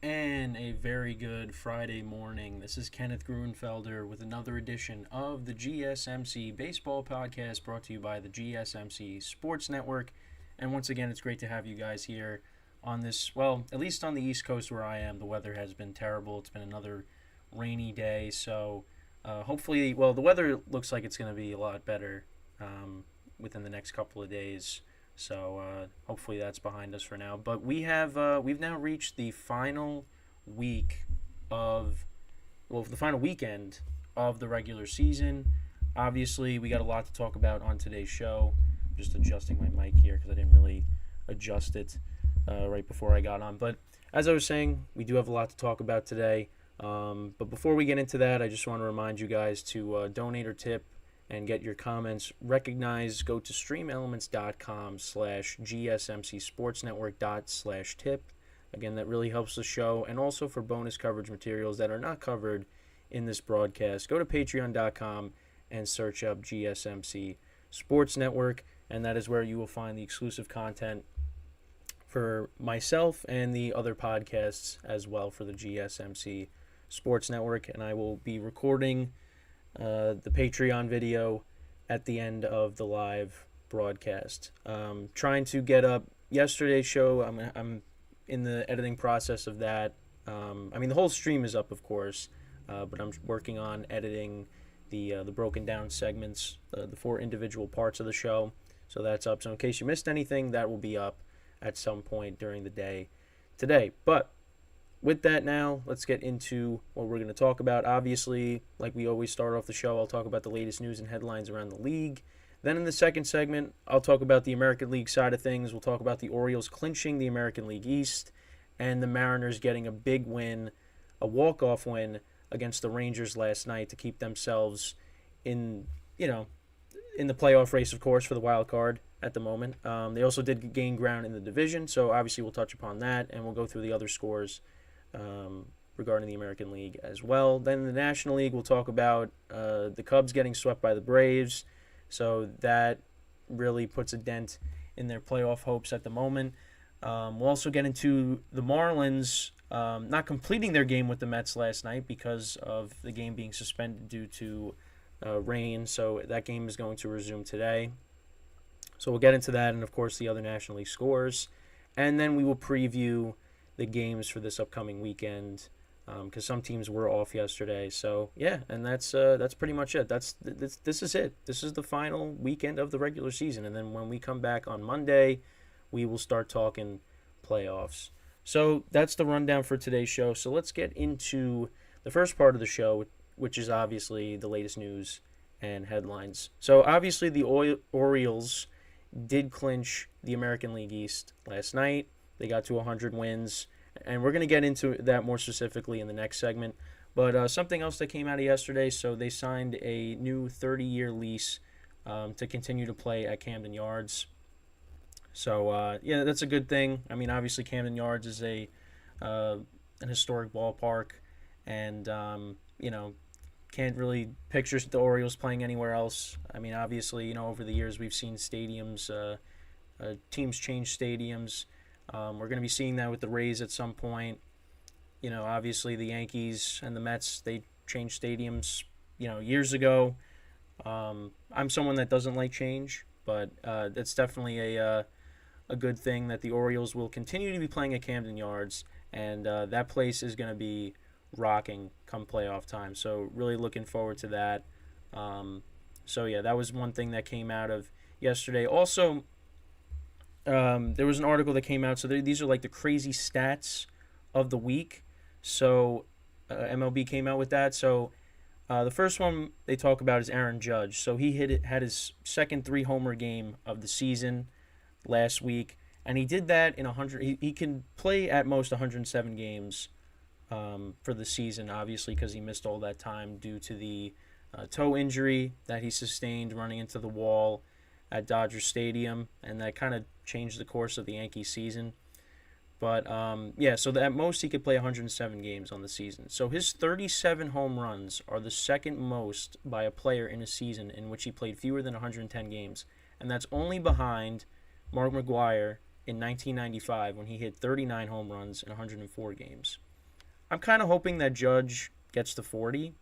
And a very good Friday morning. This is Kenneth Gruenfelder with another edition of the GSMC Baseball Podcast brought to you by the GSMC Sports Network. And once again, it's great to have you guys here on this, well, at least on the East Coast where I am. The weather has been terrible. It's been another rainy day. So hopefully, well, the weather looks like it's going to be a lot better within the next couple of days. So hopefully that's behind us for now. But we've now reached the final week of, well, the final weekend of the regular season. Obviously, we got a lot to talk about on today's show. I'm just adjusting my mic here because I didn't really adjust it right before I got on. But as I was saying, we do have a lot to talk about today. But before we get into that, I just want to remind you guys to donate or tip and get your comments recognized. Go to streamelements.com/gsmcsportsnetwork./tip. Again, that really helps the show. And also for bonus coverage materials that are not covered in this broadcast, go to patreon.com and search up GSMC Sports Network. And that is where you will find the exclusive content for myself and the other podcasts as well for the GSMC Sports Network. And I will be recording the Patreon video at the end of the live broadcast. Trying to get up yesterday's show. I'm in the editing process of that. The whole stream is up, of course, but I'm working on editing the broken down segments, the 4 individual parts of the show. So that's up. So in case you missed anything, that will be up at some point during the day today. But with that now, let's get into what we're going to talk about. Obviously, like we always start off the show, I'll talk about the latest news and headlines around the league. Then in the second segment, I'll talk about the American League side of things. We'll talk about the Orioles clinching the American League East and the Mariners getting a big win, a walk-off win against the Rangers last night to keep themselves in the playoff race, of course, for the wild card at the moment. They also did gain ground in the division, so obviously we'll touch upon that, and we'll go through the other scores regarding the American League as well. Then in the National League, we'll talk about the Cubs getting swept by the Braves. So that really puts a dent in their playoff hopes at the moment. We'll also get into the Marlins not completing their game with the Mets last night because of the game being suspended due to rain. So that game is going to resume today. So we'll get into that and, of course, the other National League scores. And then we will preview the games for this upcoming weekend because some teams were off yesterday. So yeah, and that's pretty much it. This is it. This is the final weekend of the regular season, and then when we come back on Monday, we will start talking playoffs. So that's the rundown for today's show. So let's get into the first part of the show, which is obviously the latest news and headlines. So obviously the Orioles did clinch the American League East last night. They got to 100 wins, and we're going to get into that more specifically in the next segment. But something else that came out of yesterday, so they signed a new 30-year lease to continue to play at Camden Yards. So, that's a good thing. I mean, obviously Camden Yards is an historic ballpark, and, can't really picture the Orioles playing anywhere else. I mean, obviously, over the years we've seen stadiums, teams change stadiums. We're going to be seeing that with the Rays at some point. Obviously the Yankees and the Mets, they changed stadiums, years ago. I'm someone that doesn't like change, but it's definitely a good thing that the Orioles will continue to be playing at Camden Yards, and that place is going to be rocking come playoff time. So really looking forward to that. That was one thing that came out of yesterday. Also, there was an article that came out. So these are like the crazy stats of the week. So MLB came out with that. So the first one they talk about is Aaron Judge. So he had his second 3-homer game of the season last week, and he did that in 100. He can play at most 107 games for the season, obviously, because he missed all that time due to the toe injury that he sustained running into the wall at Dodger Stadium, and that kind of changed the course of the Yankees season. But, so at most he could play 107 games on the season. So his 37 home runs are the second most by a player in a season in which he played fewer than 110 games. And that's only behind Mark McGwire in 1995 when he hit 39 home runs in 104 games. I'm kind of hoping that Judge gets to 40.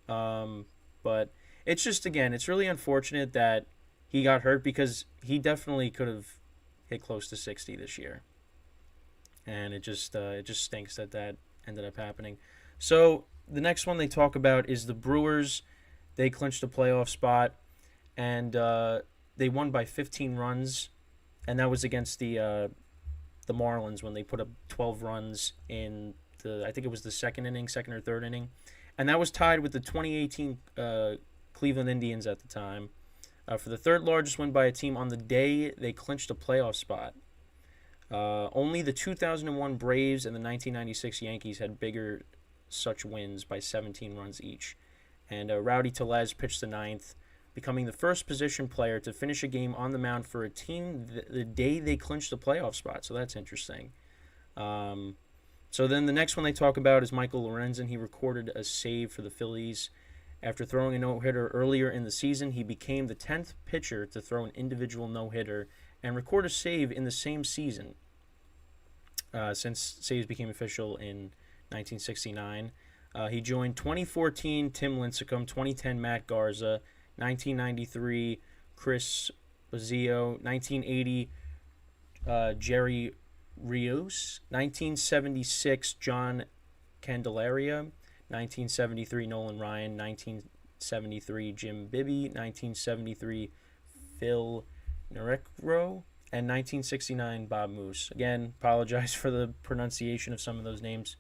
But it's just, again, it's really unfortunate that he got hurt because he definitely could have hit close to 60 this year. And it just stinks that ended up happening. So the next one they talk about is the Brewers. They clinched a playoff spot, and they won by 15 runs, and that was against the Marlins when they put up 12 runs in I think it was the second or third inning, and that was tied with the 2018 Cleveland Indians at the time for the third largest win by a team on the day they clinched a playoff spot. Only the 2001 Braves and the 1996 Yankees had bigger such wins by 17 runs each. And Rowdy Tellez pitched the ninth, becoming the first position player to finish a game on the mound for a team the day they clinched the playoff spot. So that's interesting. So then the next one they talk about is Michael Lorenzen. He recorded a save for the Phillies. After throwing a no-hitter earlier in the season, he became the 10th pitcher to throw an individual no-hitter and record a save in the same season, since saves became official in 1969. He joined 2014 Tim Lincecum, 2010 Matt Garza, 1993 Chris Bozzio, 1980 Jerry Rios, 1976 John Candelaria, 1973 Nolan Ryan, 1973 Jim Bibby, 1973 Phil Nerecro, and 1969 Bob Moose. Again, apologize for the pronunciation of some of those names.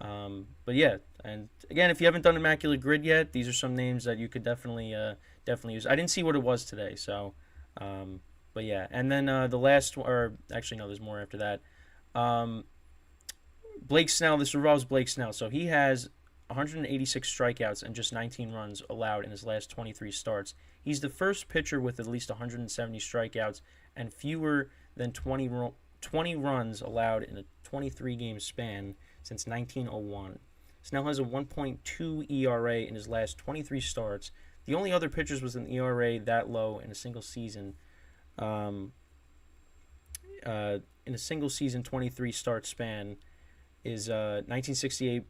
But yeah, and again, if you haven't done Immaculate Grid yet, these are some names that you could definitely use. I didn't see what it was today, so but yeah. And then the last, or actually no, there's more after that. Blake Snell. This revolves Blake Snell. So he has 186 strikeouts and just 19 runs allowed in his last 23 starts. He's the first pitcher with at least 170 strikeouts and fewer than 20 runs allowed in a 23-game span since 1901. Snell has a 1.2 ERA in his last 23 starts. The only other pitchers with an ERA that low in a single season, 23 start span, is 1968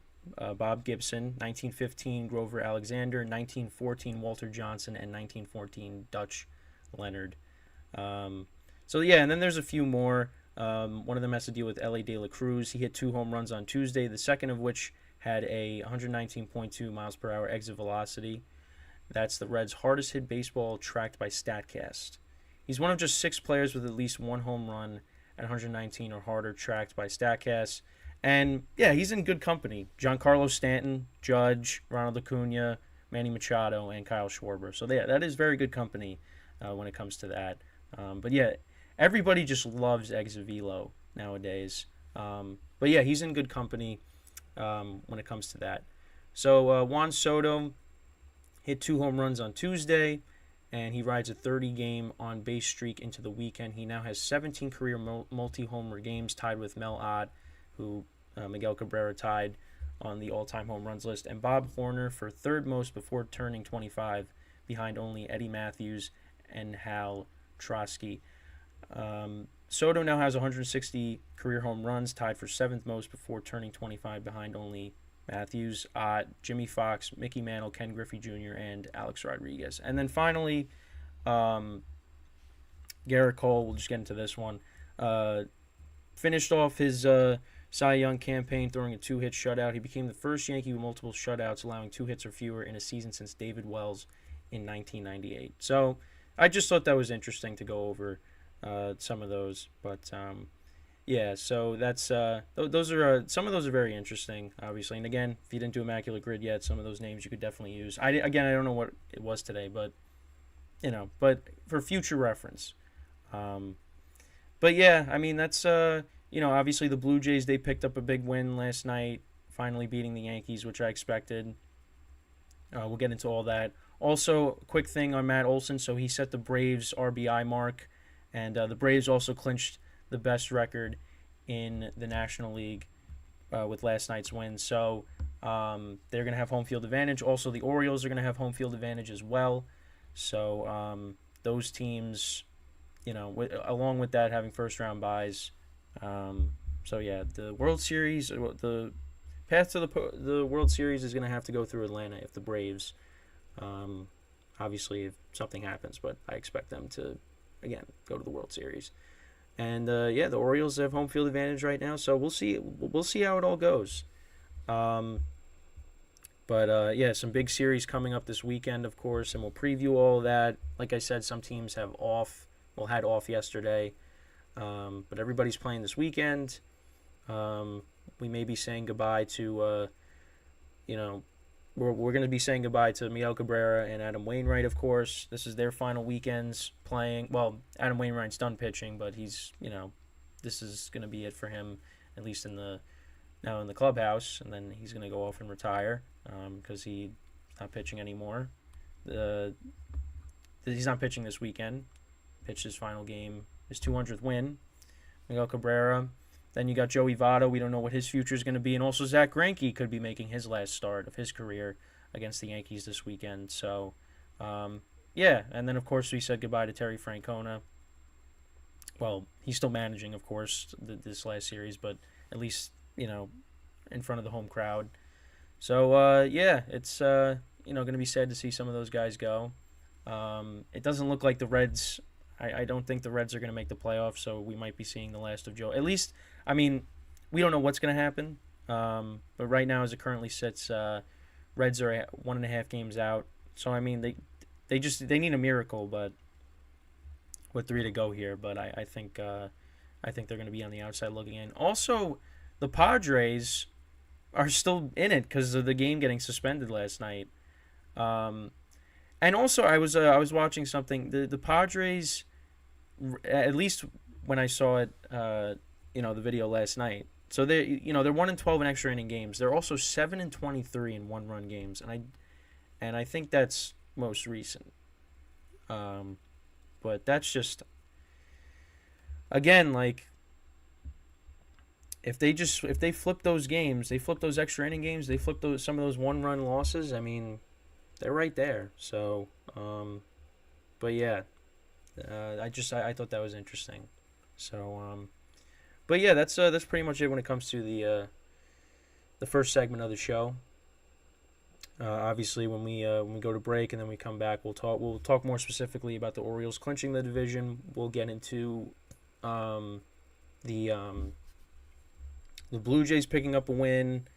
Bob Gibson, 1915 Grover Alexander, 1914 Walter Johnson, and 1914 Dutch Leonard. So yeah, and then there's a few more. One of them has to deal with L.A. De La Cruz. He hit 2 home runs on Tuesday, the second of which had a 119.2 miles per hour exit velocity. That's the Reds' hardest hit baseball tracked by StatCast. He's one of just 6 players with at least 1 home run at 119 or harder tracked by StatCast. And yeah, he's in good company. Giancarlo Stanton, Judge, Ronald Acuna, Manny Machado, and Kyle Schwarber. So yeah, that is very good company when it comes to that. But yeah, everybody just loves exit velo nowadays. But yeah, he's in good company when it comes to that. So Juan Soto hit 2 home runs on Tuesday, and he rides a 30-game on-base streak into the weekend. He now has 17 career multi-homer games, tied with Mel Ott, who Miguel Cabrera tied on the all-time home runs list, and Bob Horner for third most before turning 25, behind only Eddie Matthews and Hal Trotsky. Soto now has 160 career home runs, tied for 7th most before turning 25, behind only Matthews, Ott, Jimmy Fox, Mickey Mantle, Ken Griffey Jr., and Alex Rodriguez. And then finally, Garrett Cole, we'll just get into this one, finished off his Cy Young campaign throwing a 2-hit shutout. He became the first Yankee with multiple shutouts, allowing 2 hits or fewer in a season since David Wells in 1998. So I just thought that was interesting to go over some of those. But yeah, so that's those are some of those are very interesting, obviously. And again, if you didn't do Immaculate Grid yet, some of those names you could definitely use. I don't know what it was today, but but for future reference. But yeah, I mean that's obviously the Blue Jays, they picked up a big win last night, finally beating the Yankees, which I expected. We'll get into all that. Also, quick thing on Matt Olson. So he set the Braves RBI mark, and the Braves also clinched the best record in the National League with last night's win. So they're going to have home field advantage. Also, the Orioles are going to have home field advantage as well. So those teams, along with that, having first round buys. So yeah, the World Series, the path to the World Series is going to have to go through Atlanta if the Braves, obviously if something happens, but I expect them to, again, go to the World Series. And the Orioles have home field advantage right now, so we'll see. We'll see how it all goes. But some big series coming up this weekend, of course, and we'll preview all of that. Like I said, some teams had off yesterday, but everybody's playing this weekend. We may be saying goodbye to, we're going to be saying goodbye to Miguel Cabrera and Adam Wainwright, of course. This is their final weekends playing. Well, Adam Wainwright's done pitching, but he's, this is going to be it for him, at least now in the clubhouse, and then he's going to go off and retire because he's not pitching anymore. He's not pitching this weekend. Pitched his final game, his 200th win. Miguel Cabrera. Then you got Joey Votto. We don't know what his future is going to be. And also Zach Greinke could be making his last start of his career against the Yankees this weekend. So, And then, of course, we said goodbye to Terry Francona. Well, he's still managing, of course, this last series, but at least, in front of the home crowd. So, it's, going to be sad to see some of those guys go. It doesn't look like the Reds... I don't think the Reds are going to make the playoffs, so we might be seeing the last of Joe. At least, we don't know what's going to happen. But right now, as it currently sits, Reds are 1.5 games out. So, they need a miracle, but with 3 to go here. But I think they're going to be on the outside looking in. Also, the Padres are still in it because of the game getting suspended last night. And also, I was watching something. The Padres, at least when I saw it, the video last night. So they're 1-12 in extra inning games. They're also 7-23 in 1-run games, and I think that's most recent. But that's just, again, like, if they flip those games, they flip those extra inning games, they flip some of those 1-run losses. They're right there. So, but yeah, I thought that was interesting. So, but yeah, that's pretty much it when it comes to the first segment of the show. Obviously, when we go to break and then we come back, we'll talk more specifically about the Orioles clinching the division. We'll get into the Blue Jays picking up a win,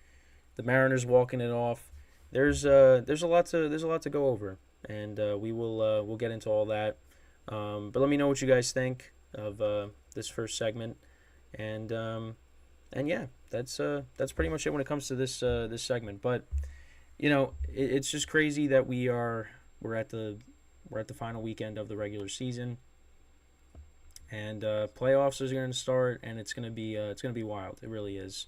the Mariners walking it off. There's a lot to go over, and we'll get into all that. But let me know what you guys think of this first segment, and yeah, that's pretty much it when it comes to this segment. But it's just crazy that we're at the final weekend of the regular season, and playoffs are going to start, and it's going to be wild. It really is.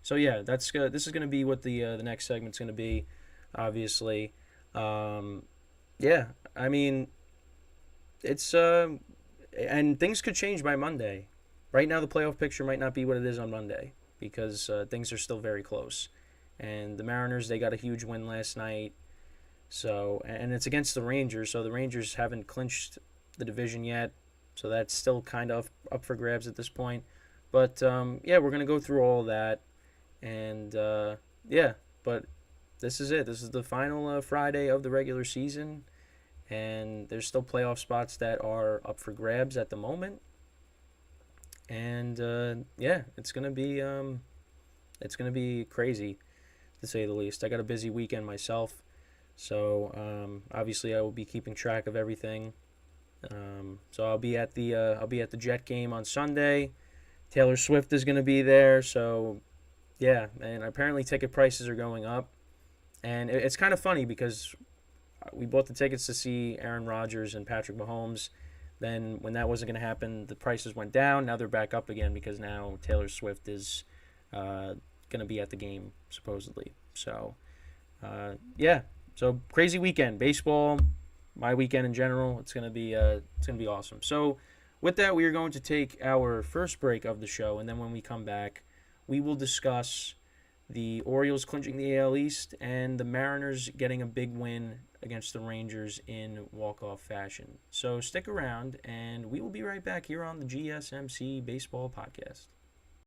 So yeah, this is going to be what the next segment's going to be, obviously. It's and things could change by Monday. Right now, the playoff picture might not be what it is on Monday because things are still very close. And the Mariners, they got a huge win last night. So, and it's against the Rangers, so the Rangers haven't clinched the division yet. So that's still kind of up for grabs at this point. But we're going to go through all of that. And, but this is it. This is the final Friday of the regular season, and there's still playoff spots that are up for grabs at the moment. And, it's going to be crazy, to say the least. I got a busy weekend myself, so obviously I will be keeping track of everything. So I'll be at the Jet game on Sunday. Taylor Swift is going to be there, so... Yeah, and apparently ticket prices are going up. And it's kind of funny because we bought the tickets to see Aaron Rodgers and Patrick Mahomes. Then when that wasn't going to happen, the prices went down. Now they're back up again because now Taylor Swift is going to be at the game, supposedly. So, So crazy weekend. Baseball, my weekend in general, it's going to be awesome. So with that, we are going to take our first break of the show. And then when we come back, we will discuss the Orioles clinching the AL East, and the Mariners getting a big win against the Rangers in walk-off fashion. So stick around, and we will be right back here on the GSMC Baseball Podcast.